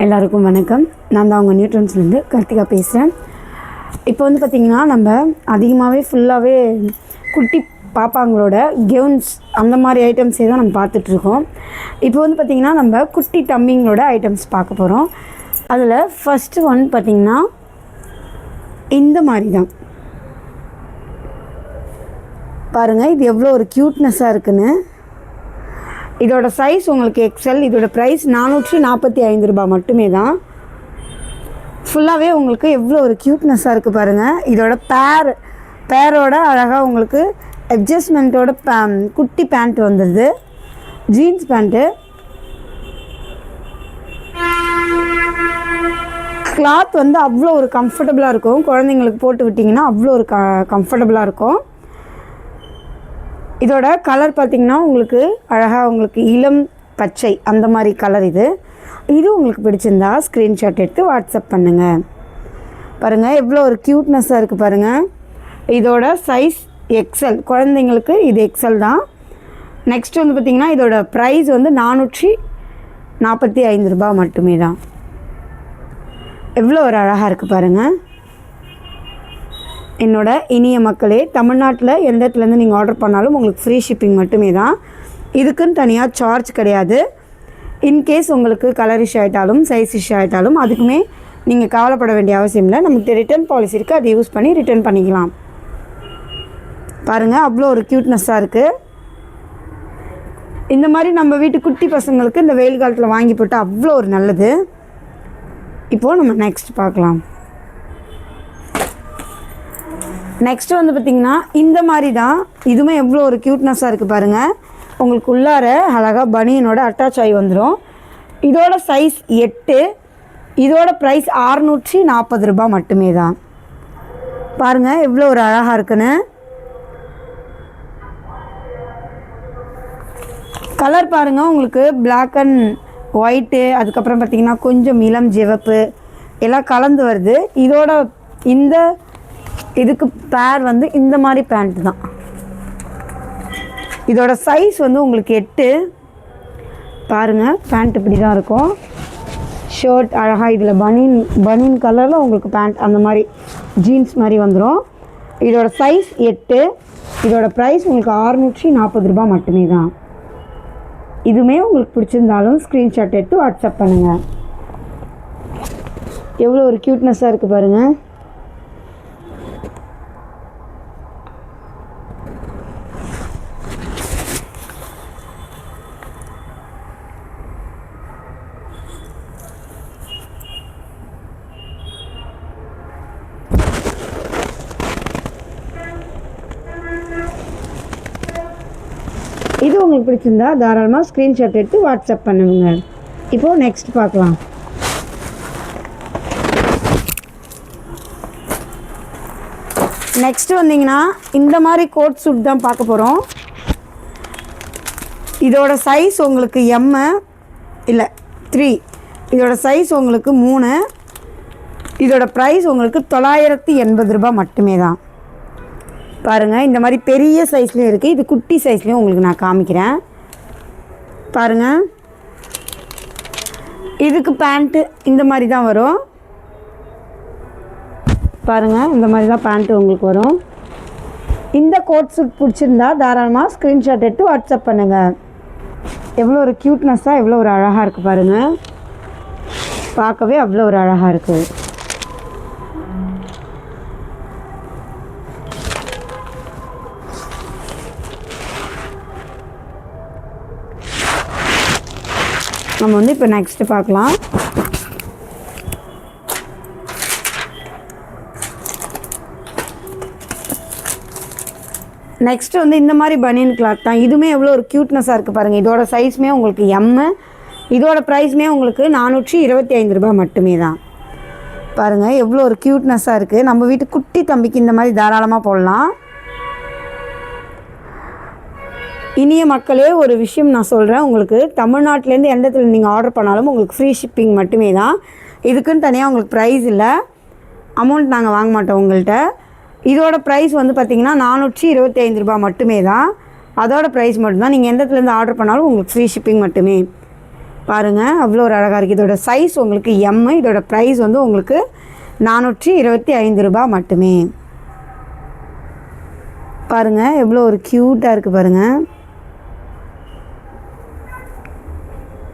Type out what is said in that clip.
எல்லாருக்கும் வணக்கம். நான் தான் உங்கள் நியூட்ரன்ஸ்லேருந்து கார்த்திகா பேசுகிறேன். இப்போ வந்து பார்த்திங்கன்னா நம்ம அதிகமாகவே ஃபுல்லாகவே குட்டி பாப்பாங்களோட கெவுன்ஸ் அந்த மாதிரி ஐட்டம்ஸே தான் நம்ம பார்த்துட்ருக்கோம். இப்போ வந்து பார்த்திங்கன்னா நம்ம குட்டி தம்பிங்களோட ஐட்டம்ஸ் பார்க்க போகிறோம். அதில் ஃபஸ்ட்டு ஒன் பார்த்திங்கன்னா இந்த மாதிரி தான் பாருங்கள். இது எவ்வளோ ஒரு க்யூட்னஸாக இருக்குன்னு. இதோட சைஸ் உங்களுக்கு எக்ஸல். இதோட ப்ரைஸ் 445 ரூபாய் மட்டுமே தான். ஃபுல்லாகவே உங்களுக்கு எவ்வளோ ஒரு க்யூட்னஸாக இருக்குது பாருங்கள். இதோட பேரோட அழகாக உங்களுக்கு அட்ஜஸ்ட்மெண்ட்டோட குட்டி பேண்ட் வந்துடுது, ஜீன்ஸ் பேண்ட்டு. கிளாத் வந்து அவ்வளோ ஒரு கம்ஃபர்டபுளாக இருக்கும். குழந்தைங்களுக்கு போட்டு விட்டிங்கன்னா அவ்வளோ ஒரு கம்ஃபர்டபுளாக இருக்கும். இதோட கலர் பார்த்திங்கன்னா உங்களுக்கு அழகாக உங்களுக்கு இளம் பச்சை அந்த மாதிரி கலர். இது உங்களுக்கு பிடிச்சிருந்தா ஸ்க்ரீன்ஷாட் எடுத்து வாட்ஸ்அப் பண்ணுங்கள். பாருங்கள் எவ்வளோ ஒரு க்யூட்னஸாக இருக்குது பாருங்கள். இதோட சைஸ் எக்ஸல், குழந்தைங்களுக்கு இது எக்ஸல் தான். நெக்ஸ்ட் வந்து பார்த்திங்கன்னா இதோட ப்ரைஸ் வந்து 445 ரூபாய் மட்டுமே தான். எவ்வளோ ஒரு அழகாக இருக்குது பாருங்கள். என்னோட இனிய மக்களே, தமிழ்நாட்டில் எந்த இடத்துலேருந்து நீங்கள் ஆர்டர் பண்ணாலும் உங்களுக்கு ஃப்ரீ ஷிப்பிங் மட்டுமே தான். இதுக்குன்னு தனியாக சார்ஜ் கிடையாது. இன்கேஸ் உங்களுக்கு கலர் இஷ்யூ ஆகிட்டாலும் சைஸ் இஷ்யூ ஆகிட்டாலும் அதுக்குமே நீங்கள் கவலைப்பட வேண்டிய அவசியம் இல்லை. நமக்கு ரிட்டர்ன் பாலிசி இருக்குது, அதை யூஸ் பண்ணி ரிட்டர்ன் பண்ணிக்கலாம். பாருங்கள் அவ்வளோ ஒரு க்யூட்னஸாக இருக்குது. இந்த மாதிரி நம்ம வீட்டு குட்டி பசங்களுக்கு இந்த வெயில் காலத்தில் வாங்கி போட்டால் அவ்வளோ ஒரு நல்லது. இப்போது நம்ம நெக்ஸ்ட் பார்க்கலாம். நெக்ஸ்ட்டு வந்து பார்த்திங்கன்னா இந்த மாதிரி தான். இதுவுமே எவ்வளோ ஒரு க்யூட்னஸாக இருக்குது பாருங்கள். உங்களுக்கு உள்ளார அழகாக பனியனோட அட்டாச் ஆகி வந்துடும். இதோட சைஸ் 8. இதோட ப்ரைஸ் 640 ரூபாய் மட்டுமே தான். பாருங்கள் எவ்வளோ ஒரு அழகாக இருக்குன்னு. கலர் பாருங்கள் உங்களுக்கு பிளாக் அண்ட் ஒயிட்டு, அதுக்கப்புறம் பார்த்திங்கன்னா கொஞ்சம் இளம் சிவப்பு எல்லாம் கலந்து வருது. இதோட இந்த இதுக்கு பேர் வந்து இந்த மாதிரி பேண்ட் தான். இதோட சைஸ் வந்து உங்களுக்கு 8. பாருங்கள் பேண்ட் இப்படி தான் இருக்கும். ஷர்ட் அழகாக இதில் பனியன் கலரில் உங்களுக்கு பேண்ட் அந்த மாதிரி ஜீன்ஸ் மாதிரி வந்துடும். இதோட சைஸ் 8. இதோட ப்ரைஸ் உங்களுக்கு 640 ரூபாய் மட்டுமே தான். இதுவுமே உங்களுக்கு பிடிச்சிருந்தாலும் ஸ்க்ரீன்ஷாட் எடுத்து வாட்ஸ்அப் பண்ணுங்கள். எவ்வளோ ஒரு க்யூட்னஸாக இருக்குது பாருங்கள். இது உங்களுக்கு பிடிச்சிருந்தா தாராளமாக ஸ்க்ரீன்ஷாட் எடுத்து வாட்ஸ்அப் பண்ணுங்க. இப்போது நெக்ஸ்ட் பார்க்கலாம். நெக்ஸ்ட்டு வந்தீங்கன்னா இந்த மாதிரி கோட் சூட் தான் பார்க்க போகிறோம். இதோட சைஸ் உங்களுக்கு இல்லை 3. இதோட சைஸ் உங்களுக்கு 3. இதோட ப்ரைஸ் உங்களுக்கு 980 ரூபாய் மட்டுமே தான். பாருங்கள் இந்த மாதிரி பெரிய சைஸ்லேயும் இருக்குது, இது குட்டி சைஸ்லேயும் உங்களுக்கு நான் காமிக்கிறேன். பாருங்கள் இதுக்கு பேண்ட்டு இந்த மாதிரி தான் வரும். பாருங்கள் இந்த மாதிரி தான் பேண்ட்டு உங்களுக்கு வரும். இந்த கோட் சூட் பிடிச்சிருந்தா தாராளமாக ஸ்க்ரீன்ஷாட் எடுத்து வாட்ஸ்அப் பண்ணுங்கள். எவ்வளோ ஒரு க்யூட்னஸாக எவ்வளோ ஒரு அழகாக இருக்குது பாருங்கள். பார்க்கவே அவ்வளோ ஒரு அழகாக இருக்குது. நம்ம வந்து இப்போ நெக்ஸ்ட்டு பார்க்கலாம். நெக்ஸ்ட்டு வந்து இந்த மாதிரி பனியன் கிளாத் தான். இதுவுமே எவ்வளோ ஒரு க்யூட்னஸாக இருக்குது பாருங்கள். இதோட சைஸுமே உங்களுக்கு இதோட ப்ரைஸுமே உங்களுக்கு 425 ரூபாய் மட்டுமே தான். பாருங்கள் எவ்வளோ ஒரு க்யூட்னஸாக இருக்குது. நம்ம வீட்டு குட்டி தம்பிக்கு இந்த மாதிரி தாராளமாக போடலாம். இனிய மக்களே, ஒரு விஷயம் நான் சொல்கிறேன். உங்களுக்கு தமிழ்நாட்டிலேருந்து எந்த இடத்துல நீங்கள் ஆர்டர் பண்ணாலும் உங்களுக்கு ஃப்ரீ ஷிப்பிங் மட்டுமே தான். இதுக்குன்னு தனியாக உங்களுக்கு ப்ரைஸ் இல்லை, அமௌண்ட் நாங்கள் வாங்க மாட்டோம் உங்கள்கிட்ட. இதோட ப்ரைஸ் வந்து பார்த்திங்கன்னா 425 ரூபாய் மட்டுமே தான். அதோட ப்ரைஸ் மட்டும்தான். நீங்கள் எந்த இடத்துலேருந்து ஆர்டர் பண்ணாலும் உங்களுக்கு ஃப்ரீ ஷிப்பிங் மட்டுமே. பாருங்கள் அவ்வளோ ஒரு அழகாக இருக்குது. இதோட சைஸ் உங்களுக்கு எம். இதோட ப்ரைஸ் வந்து உங்களுக்கு 425 ரூபாய் மட்டுமே. பாருங்கள் எவ்வளோ ஒரு க்யூட்டாக இருக்குது பாருங்கள்.